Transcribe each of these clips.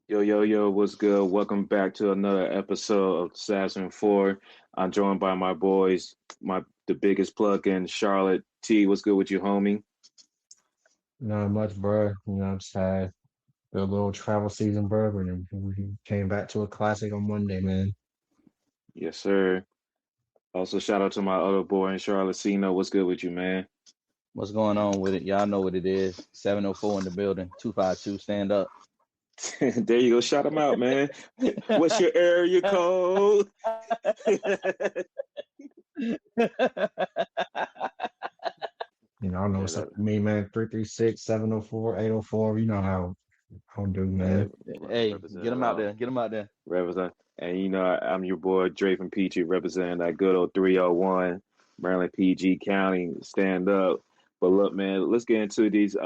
Yo, yo, yo, what's good? Welcome back to another episode of Assassin 4. I'm joined by my boys, the biggest plug in Charlotte. T, what's good with you, homie? Not much, bro. I'm just had a little travel season, bro, and we came back to a classic on Monday, man. Yes, sir. Also, shout out to my other boy in Charlotte, Cino. What's good with you, man? What's going on with it? Y'all know what it is. 704 in the building. 252, stand up. There you go. Shout him out, man. What's your area code? I don't know Yeah, what's up with me, man. 336-704-804. You know how I do, yeah, man. Hey, represent get it them out all. there. Get them out there. Represent. And I'm your boy Dre from PG, representing that good old 301 Maryland PG County. Stand up. But look, man, let's get into these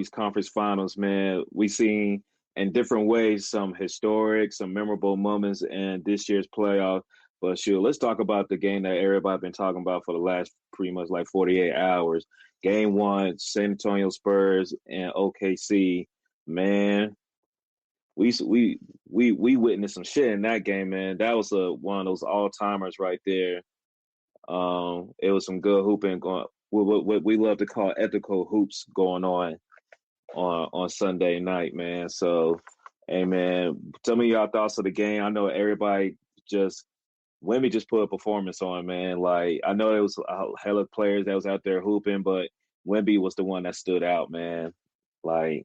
conference finals, man. We seen in different ways some historic, some memorable moments in this year's playoff. But sure, let's talk about the game that everybody been talking about for the last pretty much like 48 hours. Game one, San Antonio Spurs and OKC. Man, we witnessed some shit in that game, man. That was one of those all timers right there. It was some good hooping going. What we love to call ethical hoops going on Sunday night, man. So, hey, man, tell me y'all thoughts of the game. I know everybody just Wemby just put a performance on, man. Like I know there was a hell of players that was out there hooping, but Wemby was the one that stood out, man. Like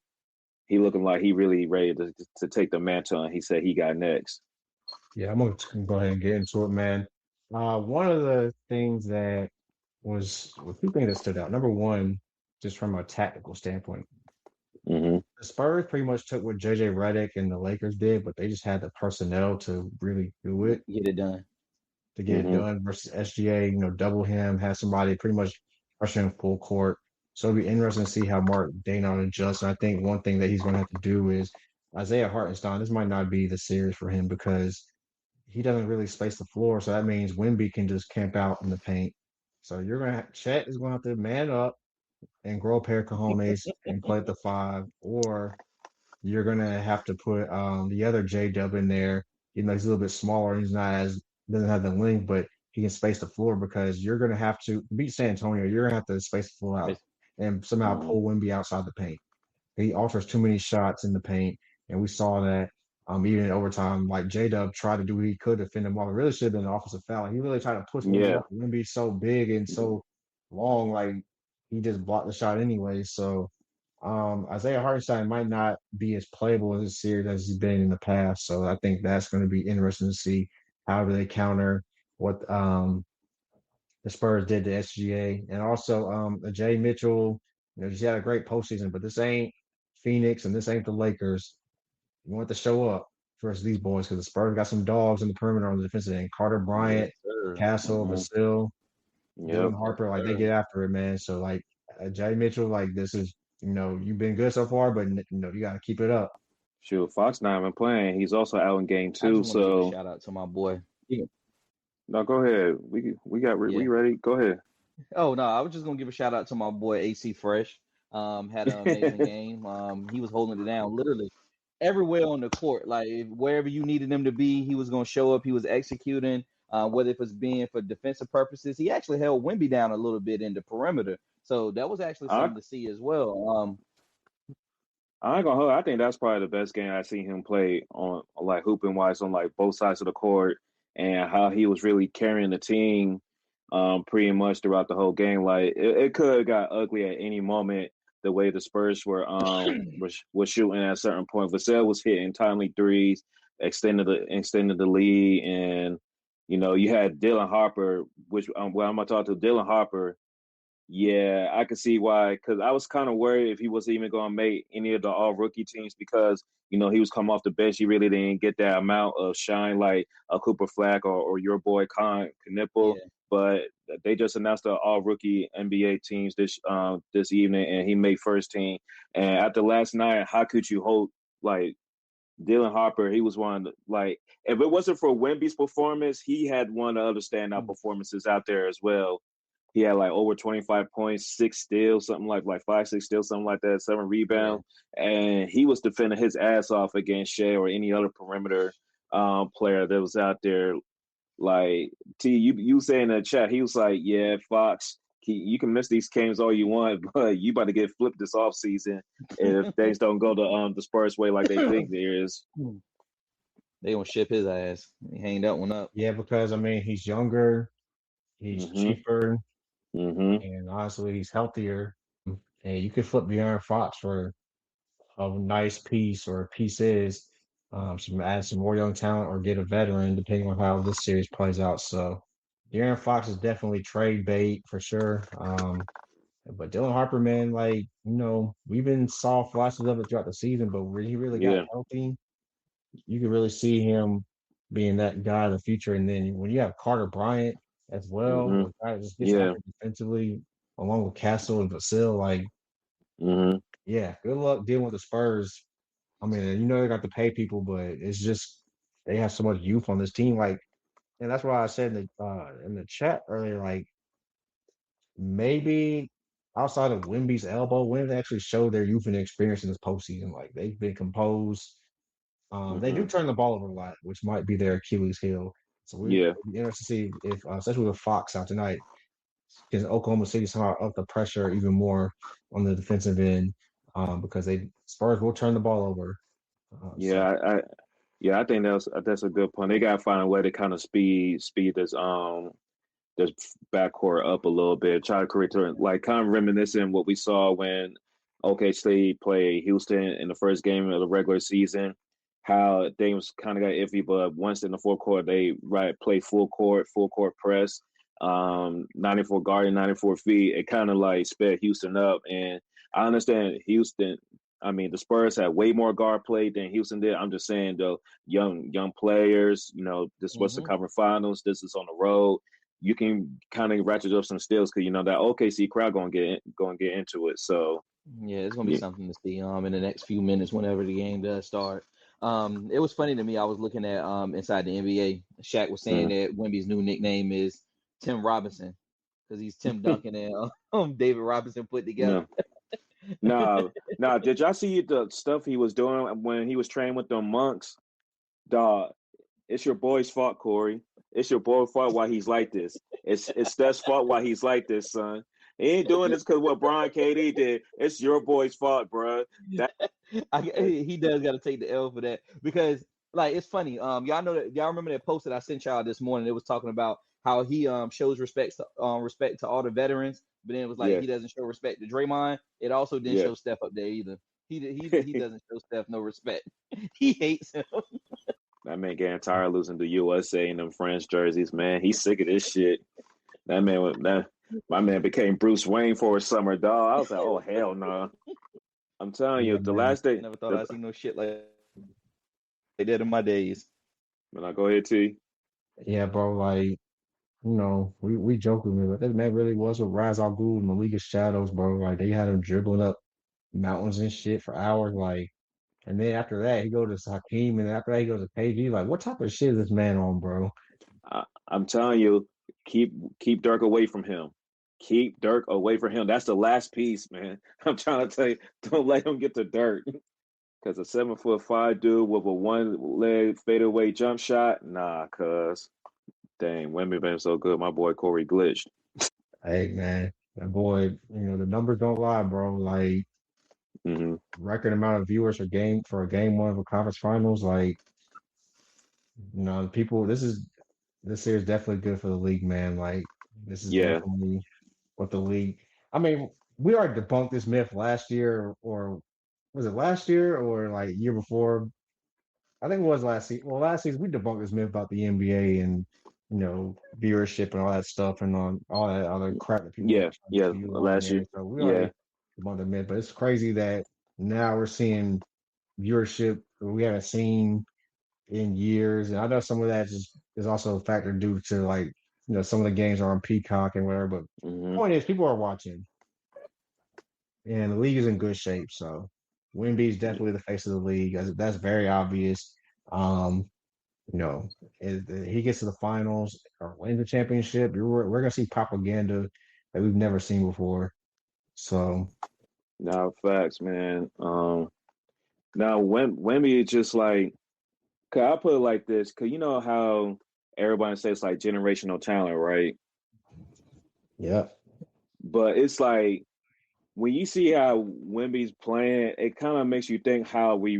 he looking like he really ready to take the mantle, and he said he got next. Yeah, I'm gonna go ahead and get into it, man. One of the things that was two things that stood out. Number one, just from a tactical standpoint, Hmm. the Spurs pretty much took what JJ Redick and the Lakers did, but they just had the personnel to really do it. Get it done. To get it Hmm. done versus SGA, double him, have somebody pretty much rushing full court. So it'll be interesting to see how Mark Danon adjusts. And I think one thing that he's going to have to do is Isaiah Hartenstein. This might not be the series for him because he doesn't really space the floor. So that means Wimby can just camp out in the paint. So you're going to, Chet is going to have to man up and grow a pair of cojones and play at the five, or you're going to have to put the other J Dub in there. He's a little bit smaller. He's not as doesn't have the length, but he can space the floor because you're going to have to beat San Antonio. You're going to have to space the floor out and somehow Hmm. pull Wimby outside the paint. He offers too many shots in the paint, and we saw that even in overtime. Like J Dub tried to do what he could to defend him off. It really should have been an offensive foul. He really tried to push Wimby Yeah. off. Wimby's so big and so long, like he just blocked the shot anyway. So Isaiah Hartenstein might not be as playable in this series as he's been in the past. So I think that's going to be interesting to see how do they counter what the Spurs did to SGA. And also Jay Mitchell, he had a great postseason, but this ain't Phoenix and this ain't the Lakers. You want to show up versus these boys because the Spurs got some dogs in the perimeter on the defensive end. Carter Yes, Bryant, sir. Castle, Hmm. Vasil, Dylan Yep. Yes, Harper, like they sir. get after it, man. So like Jay Mitchell, like this is, you've been good so far, but you got to keep it up. Sure. Fox not even playing. He's also out in game I two. just want to give a So shout out to my boy. no, go ahead. We Yeah. ready. Go ahead. Oh, no, I was just going to give a shout out to my boy AC Fresh. Had an amazing game. He was holding it down literally everywhere on the court. Like wherever you needed him to be, he was going to show up. He was executing, whether it was being for defensive purposes. He actually held Wimby down a little bit in the perimeter. So that was actually I something to see as well. I ain't gonna hold. I think that's probably the best game I've seen him play on like hooping wise on like both sides of the court, and how he was really carrying the team pretty much throughout the whole game. Like it could have got ugly at any moment the way the Spurs were shooting at a certain point. Vassell was hitting timely threes, extended the lead, and you had Dylan Harper, which well I'm gonna talk to Dylan Harper. Yeah, I could see why. Because I was kind of worried if he was even going to make any of the all rookie teams because he was coming off the bench. He really didn't get that amount of shine like a Cooper Flag or your boy Con Knipple. Yeah. But they just announced the all rookie NBA teams this evening, and he made first team. And after last night, how could you hold like Dylan Harper? He was one of like if it wasn't for Wemby's performance, he had one of the other standout performances out there as well. He had like over 25 points, 6 steals, something like 5, 6 steals, something like that, 7 rebounds. Yeah. And he was defending his ass off against Shea or any other perimeter player that was out there. Like T, you say in the chat, he was like, "Yeah, Fox, you can miss these games all you want, but you about to get flipped this off season if things don't go the Spurs way like they think there is." They gonna ship his ass. He hang that one up. Yeah, because I mean he's younger, he's Mm-hmm. cheaper, Mm-hmm. and honestly he's healthier. And you could flip De'Aaron Fox for a nice piece or pieces, add some more young talent or get a veteran depending on how this series plays out. So De'Aaron Fox is definitely trade bait for sure. But Dylan Harper, man, like, we've been saw flashes of it throughout the season, but when he really got Yeah. healthy, you could really see him being that guy in the future. And then when you have Carter Bryant as well, Mm-hmm. a guy that just gets Yeah. after defensively, along with Castle and Vasil, like, Mm-hmm. yeah, good luck dealing with the Spurs. I mean, they got to pay people, but it's just they have so much youth on this team. Like, and that's why I said in the chat earlier, like maybe outside of Wimby's elbow, Wimby actually showed their youth and experience in this postseason. Like they've been composed. They do Mm-hmm. turn the ball over a lot, which might be their Achilles heel. So we're Yeah. interested to see if, especially with Fox out tonight, can Oklahoma City somehow up the pressure even more on the defensive end, because they Spurs will turn the ball over. So Yeah. I think that's a good point. They gotta find a way to kind of speed this backcourt up a little bit, try to create like kind of reminiscent what we saw when OKC played Houston in the first game of the regular season. How things kind of got iffy, but once in the fourth quarter, they play full court press, 94 guarding, 94 feet. It kind of like sped Houston up, and I understand Houston. I mean, the Spurs had way more guard play than Houston did. I'm just saying, though, young players. This was the Hmm. conference finals. This is on the road. You can kind of ratchet up some steals because that OKC crowd gonna get into it. So Yeah, it's gonna be yeah, something to see in the next few minutes whenever the game does start. It was funny to me. I was looking at inside the NBA. Shaq was saying mm. that Wemby's new nickname is Tim Robinson because he's Tim Duncan and David Robinson put together. no, no. Did y'all see the stuff he was doing when he was training with the monks? Dog, it's your boy's fault, Corey. It's your boy's fault why he's like this. It's Steph's fault why he's like this, son. He ain't doing this because what Brian KD did. It's your boy's fault, bro. That He does got to take the L for that because like it's funny. Y'all remember that post that I sent y'all this morning? It was talking about how he shows respect to all the veterans, but then it was like yeah, he doesn't show respect to Draymond. It also didn't yeah. show Steph up there either. He doesn't show Steph no respect. He hates him. That man getting tired of losing to USA and them French jerseys, man. He's sick of this shit. That my man became Bruce Wayne for a summer, dog. I was like, oh hell no. I'm telling yeah, you, the man. last day, Never thought I'd see no shit like that in my days. when I go ahead, T. Yeah, bro. Like, we joking, but that man really was a Raz Al Ghul in the League of Shadows, bro. Like they had him dribbling up mountains and shit for hours. Like, and then after that, he goes to Hakeem, and after that, he goes to KG. Like, what type of shit is this man on, bro? I'm telling you, keep Dirk away from him. Keep Dirk away from him. That's the last piece, man. I'm trying to tell you, don't let him get to Dirk. Because a 7'5" dude with a one leg fadeaway jump shot, nah, cuz dang, women been so good. My boy Corey glitched. Hey, man, that boy, the numbers don't lie, bro. Like, Hmm. record amount of viewers for a game one of a conference finals. Like, people, this year is definitely good for the league, man. Like, this is Yeah, definitely what the league. I mean, we already debunked this myth last year, or was it last year or like year before? I think it was last season. Well, last season we debunked this myth about the NBA and viewership and all that stuff and on all that other crap that people yeah, try to yeah. spew on Last there. year, So we yeah. already debunked the myth, but it's crazy that now we're seeing viewership we haven't seen in years. And I know some of that is also a factor due to like some of the games are on Peacock and whatever. But Hmm. point is, people are watching, and the league is in good shape. So Wemby is definitely the face of the league. That's very obvious. Um, if he gets to the finals or wins the championship, we're gonna see propaganda that we've never seen before. So Now, facts, man. Now Wemby is just like, cause I put it like this, cause you know how everybody says like generational talent, right? yeah, But it's like when you see how Wemby's playing, it kind of makes you think how we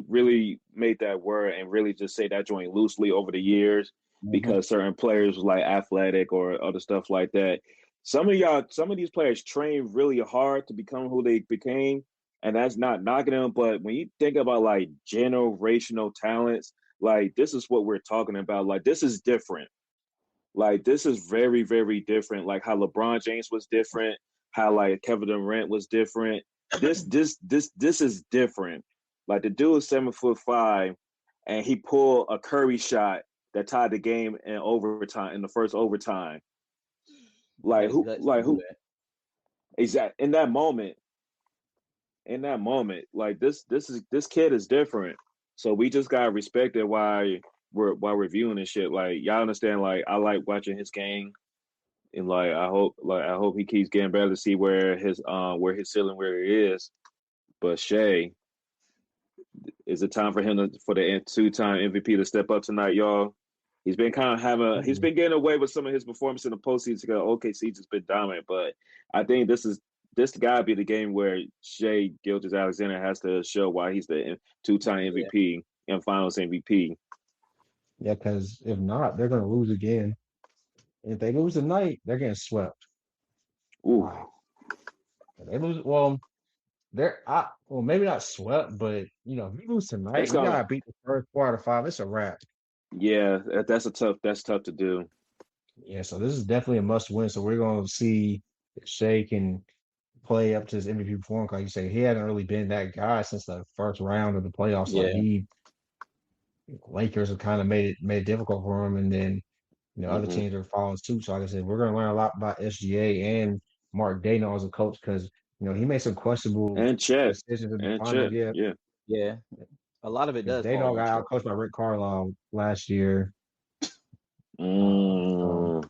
really made that word and really just say that joint loosely over the years Mm-hmm. because certain players was like athletic or other stuff like that. Some of these players train really hard to become who they became, and that's not knocking them. But when you think about like generational talents, like this is what we're talking about. Like this is different. Like this is very, very different. Like how LeBron James was different, how like Kevin Durant was different. This is different. Like the dude is 7'5", and he pulled a Curry shot that tied the game in overtime in the first overtime. Had the guts to Like do who that. exact in that moment, like this kid is different. So we just gotta respect it while reviewing this shit. Like y'all understand, like I like watching his game. And I hope he keeps getting better to see where his ceiling where it is. But Shay, is it time for him for the 2-time MVP to step up tonight, y'all? He's been getting away with some of his performance in the postseason because OKC just been dominant, but I think this gotta be the game where Shea Gilgeous Alexander has to show why he's the 2-time Yeah. MVP and Finals MVP. yeah, because if not, they're gonna lose again. If they lose tonight, they're getting swept. Ooh, Like if they lose. Well, maybe not swept, but if you lose tonight, that's you gonna gotta beat the first quarter five. It's a wrap. yeah, that's tough to do. Yeah, so this is definitely a must win. So we're gonna see if Shea can play up to his MVP performance. Like you say, he hadn't really been that guy since the first round of the playoffs. Like Yeah. Lakers have kind of made it difficult for him, and then other Hmm. teams are following suit. So like I said, we're gonna learn a lot about SGA and Mark Daigneault as a coach because he made some questionable And Chet. decisions in the And finals. Chet. Yeah, Yeah. Yeah. A lot of it because does fall Daigneault on got Chet. out coached by Rick Carlisle last year. So Mm.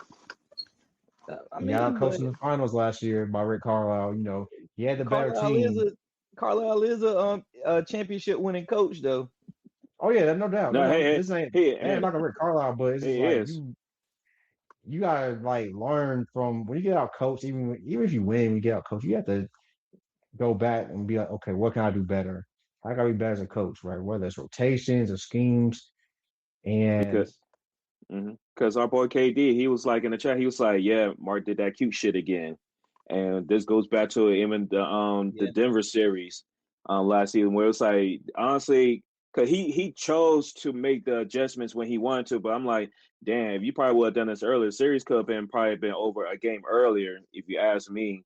I he got out mean, coached but in the finals last year by Rick Carlisle. He had the better Carlisle is team. a Carlisle is a championship winning coach though. Oh yeah, no doubt, no No, doubt. hey, This ain't hey, I ain't hey, knocking Rick Carlisle, but it's just he like is. you gotta like learn from when you get out coach. Even if you win, you get out coach. You have to go back and be like, okay, what can I do better? I gotta be better as a coach, right? Whether it's rotations or schemes, and Because because our boy KD, he was like in the chat, he was like, yeah, Mark did that cute shit again. And this goes back to even the Yeah. Denver series last season where it was like honestly, because he chose to make the adjustments when he wanted to, but I'm like, damn, if you probably would have done this earlier, the series could have been probably been over a game earlier, if you ask me.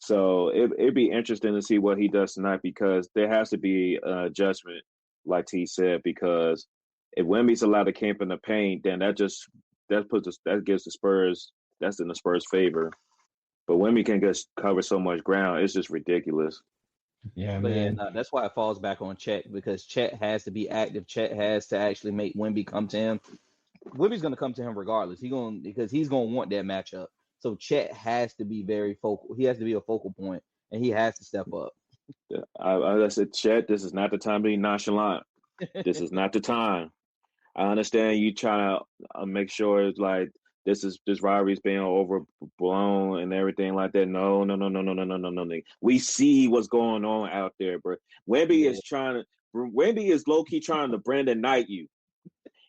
So it'd be interesting to see what he does tonight because there has to be an adjustment, like T said, because if Wemby's allowed to camp in the paint, then that gives the Spurs that's in the Spurs' favor. But Wemby can just cover so much ground, it's just ridiculous. yeah, But yeah, man. no, that's why it falls back on Chet because Chet has to be active. Chet has to actually make Wemby come to him. Wemby's going to come to him regardless. Because he's going to want that matchup. So Chet has to be very focal. He has to be a focal point, and he has to step up. I said, Chet, this is not the time to be nonchalant. This is not the time. I understand you trying to make sure it's like this rivalry's being overblown and everything like that. No, no, no, no, no, no, no, no, no, no. We see what's going on out there, bro. Yeah, Wemby is low key trying to Brandon Knight you.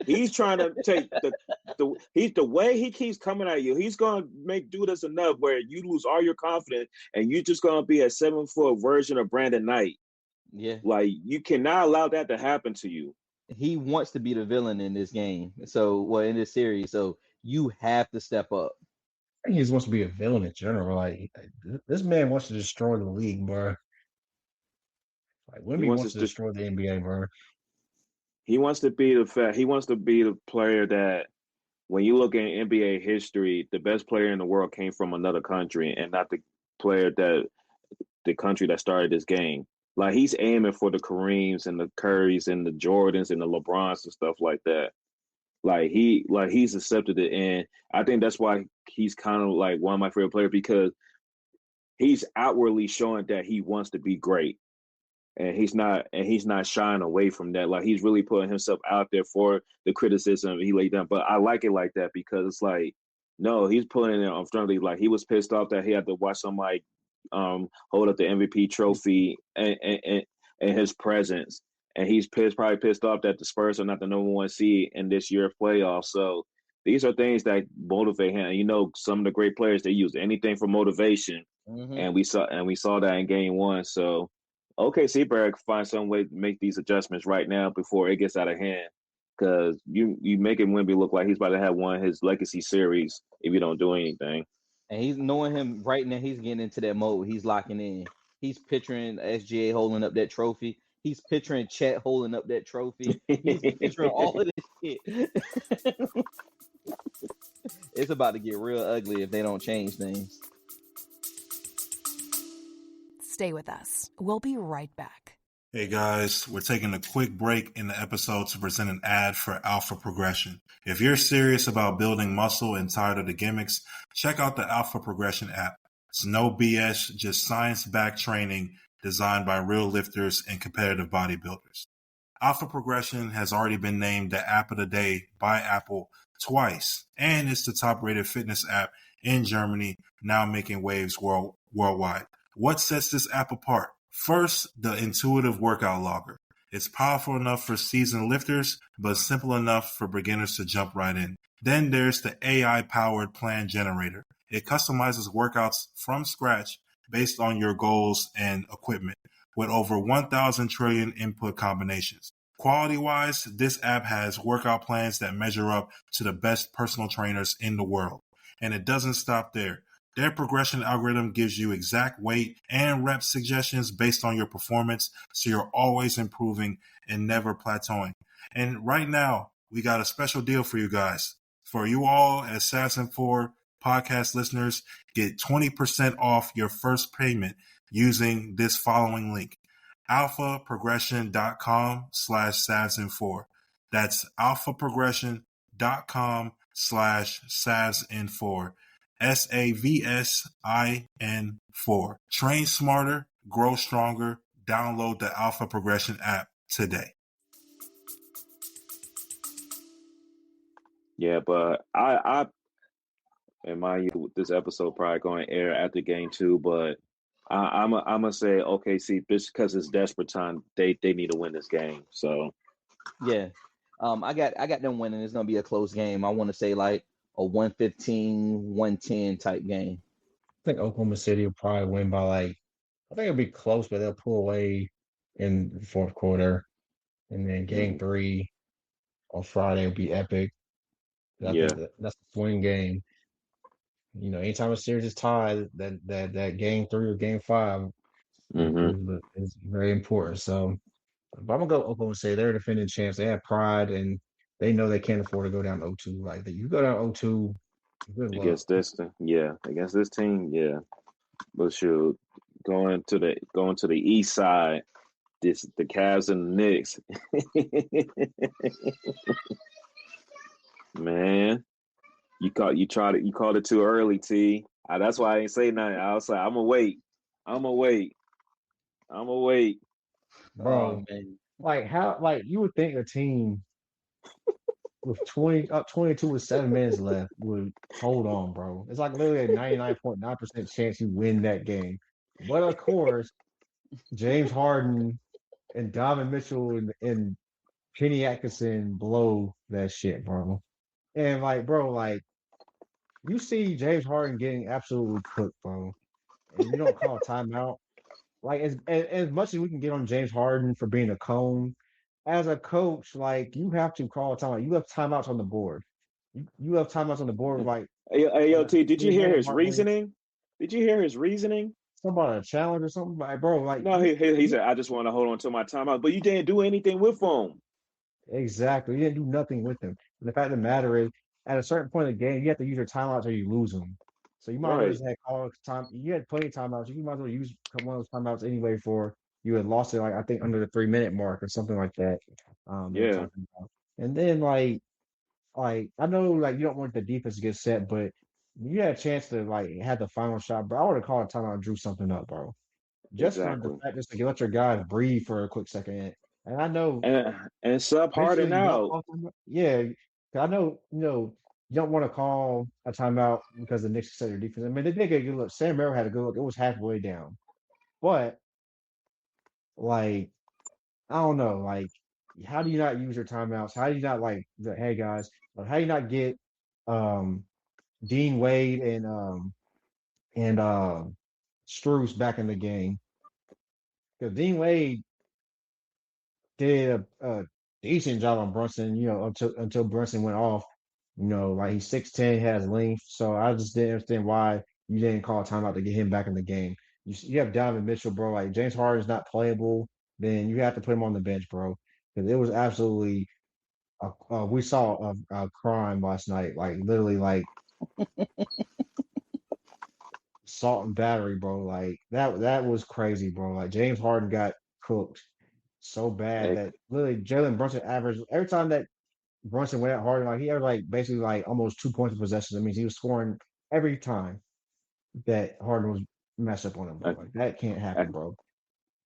He's trying to take the way he keeps coming at you. He's gonna do this enough where you lose all your confidence and you're just gonna be a 7 foot version of Brandon Knight. yeah. Like you cannot allow that to happen to you. He wants to be the villain in this game. So, well, in this series. So you have to step up. I think he just wants to be a villain in general. Like this man wants to destroy the league, bro. Like He Wemby wants wants to to destroy the NBA, bro. he wants to be the player that when you look at NBA history, the best player in the world came from another country and not the country that started this game. Like he's aiming for the Kareems and the Currys and the Jordans and the LeBrons and stuff like that. he's accepted it, and I think that's why he's kind of like one of my favorite players because he's outwardly showing that he wants to be great, and he's not shying away from that. Like he's really putting himself out there for the criticism he laid down. But I like it like that because it's like no, he's putting it on friendly. Like he was pissed off that he had to watch somebody hold up the MVP trophy and his presence. And he's probably pissed off that the Spurs are not the number one seed in this year's playoffs. So these are things that motivate him. And, some of the great players, they use anything for motivation. Mm-hmm. And we saw that in game one. So OKC better find some way to make these adjustments right now before it gets out of hand. Because you making Wemby look like he's about to have one of his legacy series if you don't do anything. And he's knowing him right now. He's getting into that mode. He's locking in. He's picturing SGA holding up that trophy. He's picturing Chet holding up that trophy. He's picturing all of this shit. It's about to get real ugly if they don't change things. Stay with us. We'll be right back. Hey guys, we're taking a quick break in the episode to present an ad for Alpha Progression. If you're serious about building muscle and tired of the gimmicks, check out the Alpha Progression app. It's no BS, just science-backed training designed by real lifters and competitive bodybuilders. Alpha Progression has already been named the App of the Day by Apple twice, and it's the top-rated fitness app in Germany, now making waves worldwide. What sets this app apart? First, the intuitive workout logger. It's powerful enough for seasoned lifters, but simple enough for beginners to jump right in. Then there's the AI-powered plan generator. It customizes workouts from scratch based on your goals and equipment, with over 1,000 trillion input combinations. Quality-wise, this app has workout plans that measure up to the best personal trainers in the world. And it doesn't stop there. Their progression algorithm gives you exact weight and rep suggestions based on your performance, so you're always improving and never plateauing. And right now, we got a special deal for you guys. For you all as Assassin4 podcast listeners, get 20% off your first payment using this following link, alphaprogression.com/Savsin4. That's alphaprogression.com/Savsin4. SAVSIN4. Train smarter, grow stronger. Download the Alpha Progression app today. Yeah, but I and mind you, this episode probably going to air after game two, but I'm gonna say OKC just because it's desperate time. They need to win this game. So yeah, I got them winning. It's gonna be a close game. I want to say like a 115-110 type game. I think Oklahoma City will probably win by I think it'll be close, but they'll pull away in the fourth quarter. And then game three on Friday will be epic. I think that's a swing game. Anytime a series is tied, that game three or game five is very important. So, but I'm gonna go Oklahoma City. They're a defending champs. They have pride, and they know they can't afford to go down 0-2. Like you go down 0-2, good luck. Against this team, yeah. But shoot, going to the east side, the Cavs and the Knicks. Man, you called it too early, T. That's why I ain't say nothing. I was like, I'm gonna wait. Bro, how you would think a team with 22 with 7 minutes left would hold on, bro. It's like literally a 99.9% chance you win that game. But of course, James Harden and Donovan Mitchell and Kenny Atkinson blow that shit, bro. And you see James Harden getting absolutely cooked, bro. And you don't call a timeout. Like as much as we can get on James Harden for being a cone, as a coach, you have to call a timeout. You have timeouts on the board. You have timeouts on the board. Hey, yo, T, did you hear his reasoning? Something about a challenge or something, bro. No, he said, I just want to hold on to my timeout, but you didn't do anything with him. Exactly, you didn't do nothing with him. And the fact of the matter is, at a certain point in the game, you have to use your timeouts or you lose them. So you might as well just call time. You had plenty of timeouts. You might as well use one of those timeouts anyway for you had lost it I think under the 3-minute mark or something like that. Yeah. And then like I know like you don't want the defense to get set, but you had a chance to like have the final shot, bro. I would have called a timeout and drew something up, bro. Just for the Exactly. fact just to let your guys breathe for a quick second. And I know And sub eventually Harden you don't out. call timeout. Yeah, 'cause I know you don't want to call a timeout because the Knicks set their defense. I mean, they did get a good look. Sam Merrill had a good look. It was halfway down, but like I don't know, like how do you not use your timeouts? How do you not like the hey guys? Or how do you not get um Dean Wade and Strus back in the game? Because Dean Wade did a decent job on Brunson, until Brunson went off. Like he's 6'10", has length. So I just didn't understand why you didn't call a timeout to get him back in the game. You have Donovan Mitchell, bro. Like James Harden's not playable, then you have to put him on the bench, bro. Because it was absolutely we saw a crime last night, like literally like assault and battery, bro. Like that was crazy, bro. Like James Harden got cooked so bad Hey, that literally Jalen Brunson averaged every time that Brunson went at Harden, like he had like basically like almost 2 points of possession. That means he was scoring every time that Harden was messed up on him, bro. hey, Like that can't happen, bro.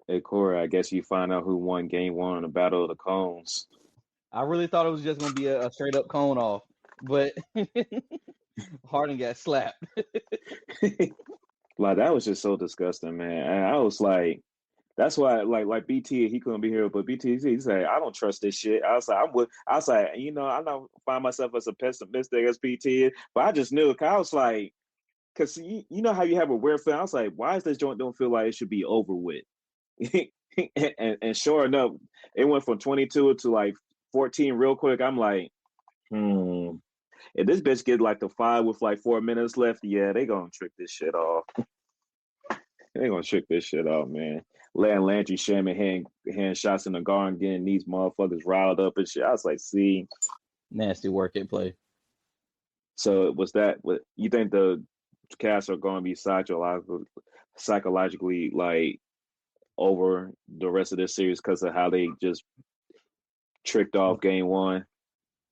hey, Corey, I guess you find out who won game one in the Battle of the Cones. I really thought it was just gonna be a straight up cone off, but Harden got slapped. Like that was just so disgusting, man. And I was like, that's why, like BT, he couldn't be here, but BT, he said, I don't trust this shit. I was like, I was like, I don't find myself as a pessimistic as BT, but I just knew. 'Cause I was like, because you know how you have a weird feeling. I was like, why is this joint don't feel like it should be over with? and sure enough, it went from 22 to like 14 real quick. I'm like, if this bitch get like the 5 with like 4 minutes left, yeah, they gonna trick this shit off. They gonna trick this shit off, man. Letting Landry Shaman hand shots in the guard and getting these motherfuckers riled up and shit. I was like, see. Nasty work at play. So was that what you think the Cavs are gonna be psychologically like over the rest of this series because of how they just tricked off game one?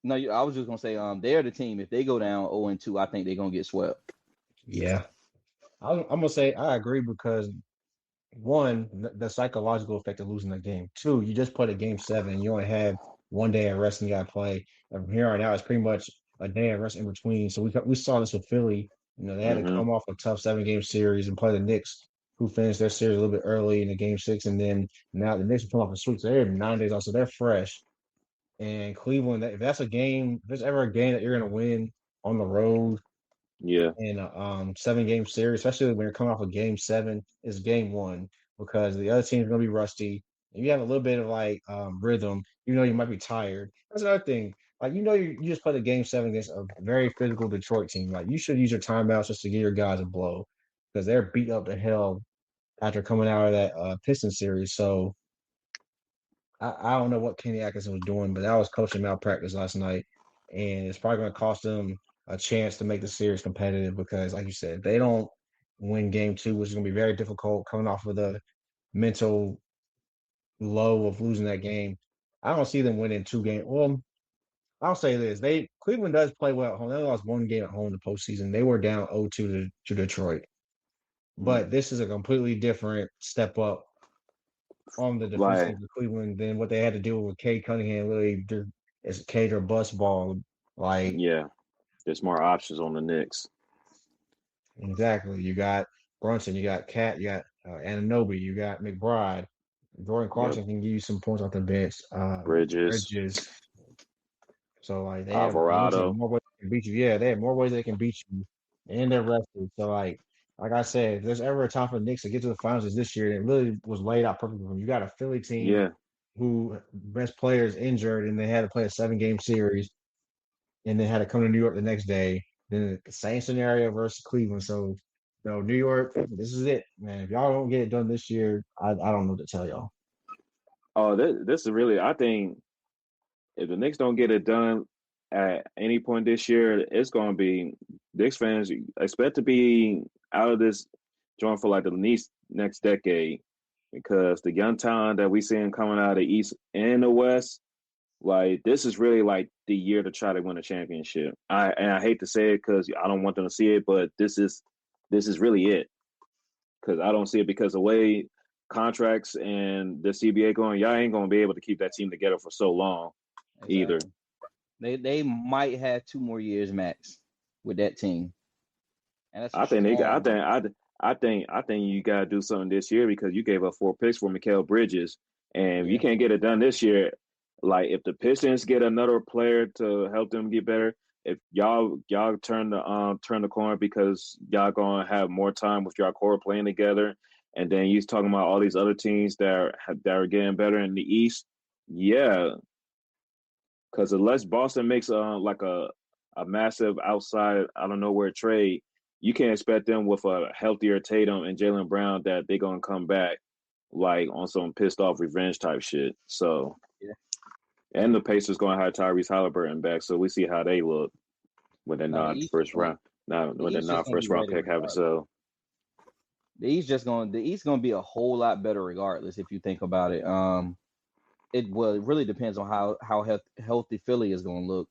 No, I was just gonna say, they're the team. If they go down 0-2, I think they're gonna get swept. Yeah, I'm gonna say I agree because one, the psychological effect of losing the game. Two, you just played a game 7. You only have one day of rest and you got to play. And from here on out, it's pretty much a day of rest in between. So we saw this with Philly. They had to Mm-hmm. come off a tough 7-game series and play the Knicks, who finished their series a little bit early in the game 6, and then now the Knicks are coming off a sweep. So they're 9 days off, so they're fresh. And Cleveland, if there's ever a game that you're going to win on the road Yeah. in a 7-game series, especially when you're coming off a game 7, is game 1 because the other team's gonna be rusty. And you have a little bit of like rhythm, you might be tired. That's another thing. Like you just played a game 7 against a very physical Detroit team. Like you should use your timeouts just to give your guys a blow because they're beat up to hell after coming out of that Pistons series. So I don't know what Kenny Atkinson was doing, but that was coaching malpractice last night, and it's probably going to cost them a chance to make the series competitive because, like you said, they don't win game 2, which is going to be very difficult coming off of the mental low of losing that game. I don't see them winning 2 games. Well, I'll say this: Cleveland does play well at home. They only lost 1 game at home in the postseason. They were down 0-2 to Detroit, but this is a completely different step up on the defensive Like, team of Cleveland than what they had to deal with Cade Cunningham. Really, it's Cade or bust ball. Like yeah, there's more options on the Knicks. exactly, you got Brunson, you got Cat, you got Anunoby, you got McBride. Jordan Clarkson can give you some points off the bench. Bridges, Bridges. So like they have, like you said, Alvarado. more ways they can beat you. Yeah, they have more ways they can beat you, and they're rested. So like I said, if there's ever a time for the Knicks to get to the finals this year, it really was laid out perfectly for them. You got a Philly team Yeah. who best players injured, and they had to play a 7-game series, and then had to come to New York the next day. Then the same scenario versus Cleveland. So, New York, this is it, man. If y'all don't get it done this year, I don't know what to tell y'all. Oh, this is really. I think if the Knicks don't get it done at any point this year, it's going to be Knicks fans expect to be out of this joint for like the next decade because the young talent that we seeing coming out of the East and the West, Like this is really like the year to try to win a championship. I hate to say it because I don't want them to see it, but this is really it because I don't see it because the way contracts and the CBA going, y'all ain't gonna be able to keep that team together for so long either. Exactly. They might have 2 more years max with that team, and that's a I think they got. strong. I think you got to do something this year because you gave up 4 picks for Mikal Bridges, and if you Yeah, can't get it done this year, like if the Pistons get another player to help them get better, if y'all turn the corner because y'all gonna have more time with y'all core playing together, and then you talking about all these other teams that are getting better in the East, yeah, because unless Boston makes like a massive outside I don't know where trade, you can't expect them with a healthier Tatum and Jaylen Brown that they're gonna come back like on some pissed off revenge type shit. So yeah. and the Pacers gonna have Tyrese Halliburton back, so we see how they look when they're No, not first round, not the when they're East just not gonna be first round ready pick having regardless. so. The East gonna be a whole lot better regardless if you think about it. It really depends on how healthy Philly is gonna look.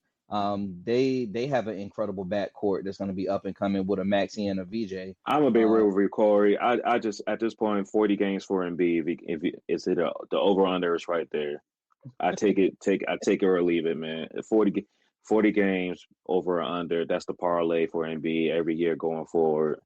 They have an incredible backcourt that's gonna be up and coming with a Maxey and a VJ. I'm gonna be real Um, with you, Corey. I just at this point 40 games for Embiid. Is it the over under is right there. I take it, I take it or leave it, man. 40 games over or under. That's the parlay for NBA every year going forward.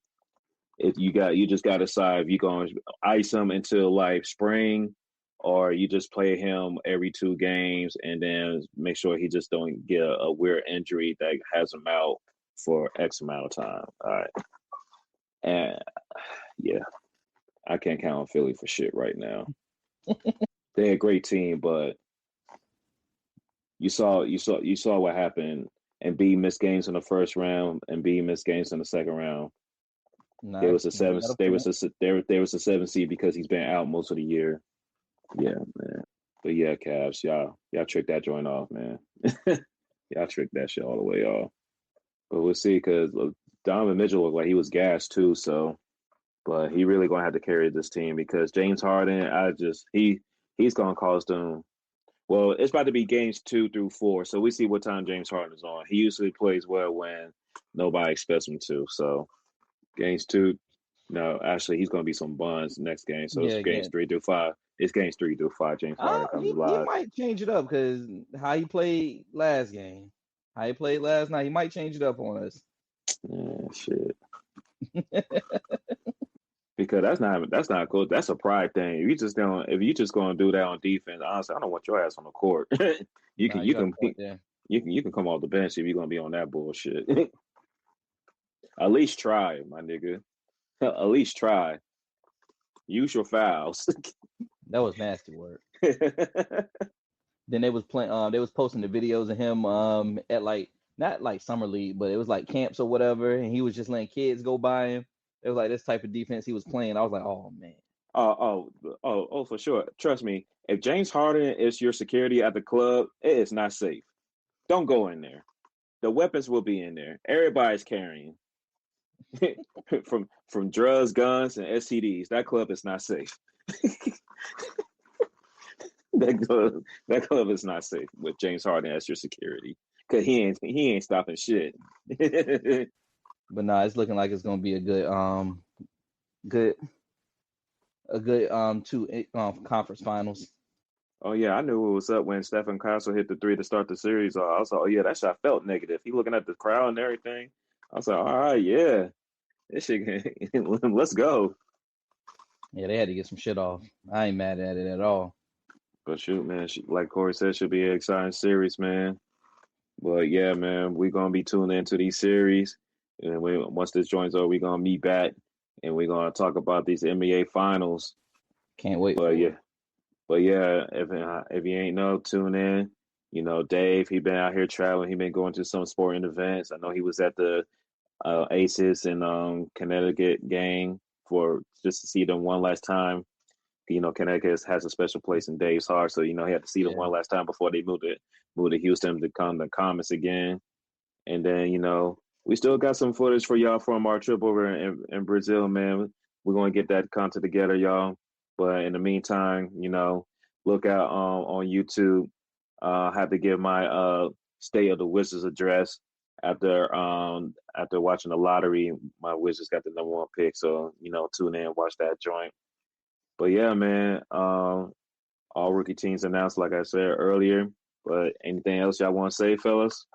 If you just got to decide if you're going to ice him until like spring, or you just play him every 2 games and then make sure he just don't get a weird injury that has him out for X amount of time. All right, and yeah, I can't count on Philly for shit right now. They're a great team, but you saw what happened. And B missed games in the first round, and B missed games in the second round. There nah, was a you seven. got a There was point. there was a 7 seed because he's been out most of the year. Yeah, man. But yeah, Cavs, y'all tricked that joint off, man. Y'all tricked that shit all the way off. But we'll see because Donovan Mitchell looked like he was gassed too. So, but he really gonna have to carry this team because James Harden, he's gonna cause them. Well, it's about to be games 2 through 4, so we see what time James Harden is on. He usually plays well when nobody expects him to. So games 2, no, actually he's going to be some buns next game. So it's Yeah, games again. 3 through 5. It's games 3 through 5. James Harden comes He alive. might change it up because how he played last game, how he played last night, he might change it up on us. Yeah, shit. Because that's not cool. That's a pride thing. If you just going to do that on defense, honestly, I don't want your ass on the court. you Nah, can you you got a can point there. you can come off the bench if you're going to be on that bullshit. At least try, my nigga. At least try. Use your fouls. That was nasty work. Then they was playing. They was posting the videos of him at like not like summer league, but it was like camps or whatever, and he was just letting kids go by him. It was like this type of defense he was playing. I was like, oh man. For sure. Trust me. If James Harden is your security at the club, it is not safe. Don't go in there. The weapons will be in there. Everybody's carrying from drugs, guns, and STDs. That club is not safe. that club is not safe with James Harden as your security because he ain't stopping shit. But nah, it's looking like it's gonna be a good two conference finals. Oh yeah, I knew it was up when Stephen Castle hit the 3 to start the series. I was like, oh yeah, that shot felt negative. He looking at the crowd and everything. I was like, all right, yeah, this shit, let's go. Yeah, they had to get some shit off. I ain't mad at it at all. But shoot, man, like Corey said, should be an exciting series, man. But yeah, man, we're gonna be tuned into these series, and once this joins over, we're gonna meet back and we're gonna talk about these NBA finals. Can't wait But for it. yeah, if you ain't know, tune in. You know, Dave, he been out here traveling. He been going to some sporting events. I know he was at the Aces in Connecticut game for just to see them one last time. You know, Connecticut has a special place in Dave's heart, so you know he had to see them Yeah. one last time before they moved to Houston to come to Comets again. And then we still got some footage for y'all from our trip over in Brazil, man. We're gonna get that content together, y'all. But in the meantime, look out on YouTube. I had to give my State of the Wizards address after watching the lottery. My Wizards got the number 1 pick, so tune in and watch that joint. But yeah, man, all rookie teams announced, like I said earlier. But anything else y'all want to say, fellas?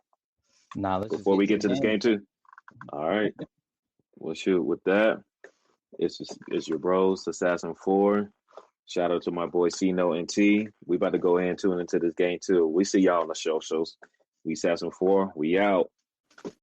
Nah, let's Before we get to this game too. man. All right. Well, shoot. With that, it's your bros, Assassin 4. Shout out to my boy C-No and T. We about to go ahead and tune into this game too. We see y'all on the shows. We Assassin 4. We out.